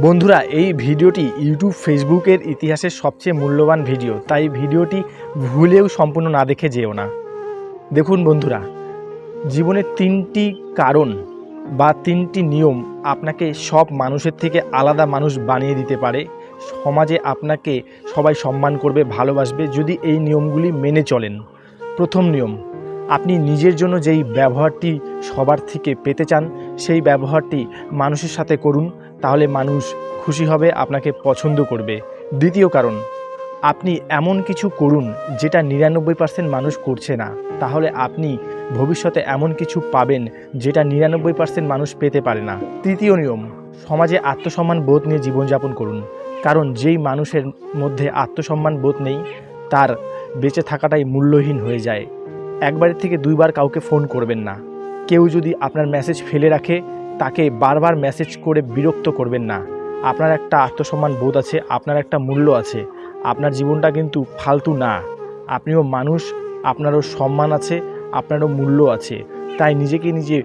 বন্ধুরা, এই ভিডিওটি ইউটিউব ফেসবুকের ইতিহাসের সবচেয়ে মূল্যবান ভিডিও, তাই ভিডিওটি ভুলেও সম্পূর্ণ না দেখে যেও না। দেখুন বন্ধুরা, জীবনের 3টি কারণ বা 3টি নিয়ম আপনাকে সব মানুষের থেকে আলাদা মানুষ বানিয়ে দিতে পারে। সমাজে আপনাকে সবাই সম্মান করবে, ভালোবাসবে যদি এই নিয়মগুলি মেনে চলেন। প্রথম নিয়ম, আপনি নিজের জন্য যেই ব্যবহারটি সবার থেকে পেতে চান সেই ব্যবহারটি মানুষের সাথে করুন, তাহলে মানুষ খুশি হবে, আপনাকে পছন্দ করবে। দ্বিতীয় কারণ, আপনি এমন কিছু করুন যেটা 99% মানুষ করছে না, তাহলে আপনি ভবিষ্যতে এমন কিছু পাবেন যেটা 99% মানুষ পেতে পারে না। তৃতীয় নিয়ম, সমাজে আত্মসম্মান বোধ নিয়ে জীবনযাপন করুন, কারণ যেই মানুষের মধ্যে আত্মসম্মান বোধ নেই তার বেঁচে থাকাটাই মূল্যহীন হয়ে যায়। একবারের থেকে দুইবার কাউকে ফোন করবেন না। কেউ যদি আপনার মেসেজ ফেলে রাখে তাকে বারবার মেসেজ করে বিরক্ত করবেন না। আপনার একটা আত্মসম্মান বোধ আছে, আপনার একটা মূল্য আছে, আপনার জীবনটা কিন্তু ফালতু না। আপনিও মানুষ, আপনারও সম্মান আছে, আপনারও মূল্য আছে। তাই নিজেকে নিজে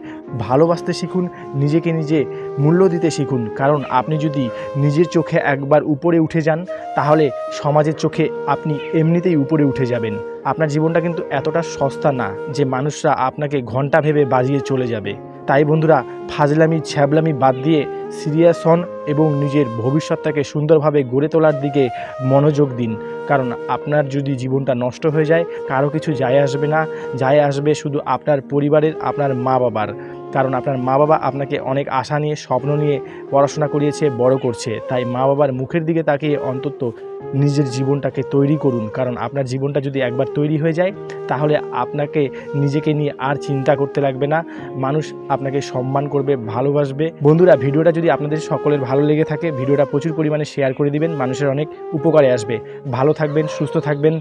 ভালোবাসতে শিখুন, নিজেকে নিজে মূল্য দিতে শিখুন, কারণ আপনি যদি নিজের চোখে একবার উপরে উঠে যান তাহলে সমাজের চোখে আপনি এমনিতেই উপরে উঠে যাবেন। আপনার জীবনটা কিন্তু এতটা সস্তা না যে মানুষরা আপনাকে ঘন্টা ভেবে বাজিয়ে চলে যাবে। তাই বন্ধুরা, ফাজলামি ছ্যাবলামি বাদ দিয়ে সিরিয়াস হন এবং নিজের ভবিষ্যৎটাকে সুন্দরভাবে গড়ে তোলার দিকে মনোযোগ দিন। কারণ আপনার যদি জীবনটা নষ্ট হয়ে যায় কারো কিছু যায় আসবে না, যায় আসবে শুধু আপনার পরিবারের, আপনার মা বাবার। কারণ আপনার মা বাবা আপনাকে অনেক আশা নিয়ে, স্বপ্ন নিয়ে পড়াশোনা করিয়েছে, বড় করছে। তাই মা বাবার মুখের দিকে তাকিয়ে অন্তত নিজের জীবনটাকে তৈরি করুন, কারণ আপনার জীবনটা যদি একবার তৈরি হয়ে যায় তাহলে আপনাকে নিজেকে নিয়ে আর চিন্তা করতে লাগবে না। মানুষ আপনাকে সম্মান করবে, ভালোবাসবে। বন্ধুরা, ভিডিওটা যদি আপনাদের সকলের ভালো লেগে থাকে ভিডিওটা প্রচুর পরিমাণে শেয়ার করে দিবেন, মানুষের অনেক উপকারে আসবে। ভালো থাকবেন, সুস্থ থাকবেন।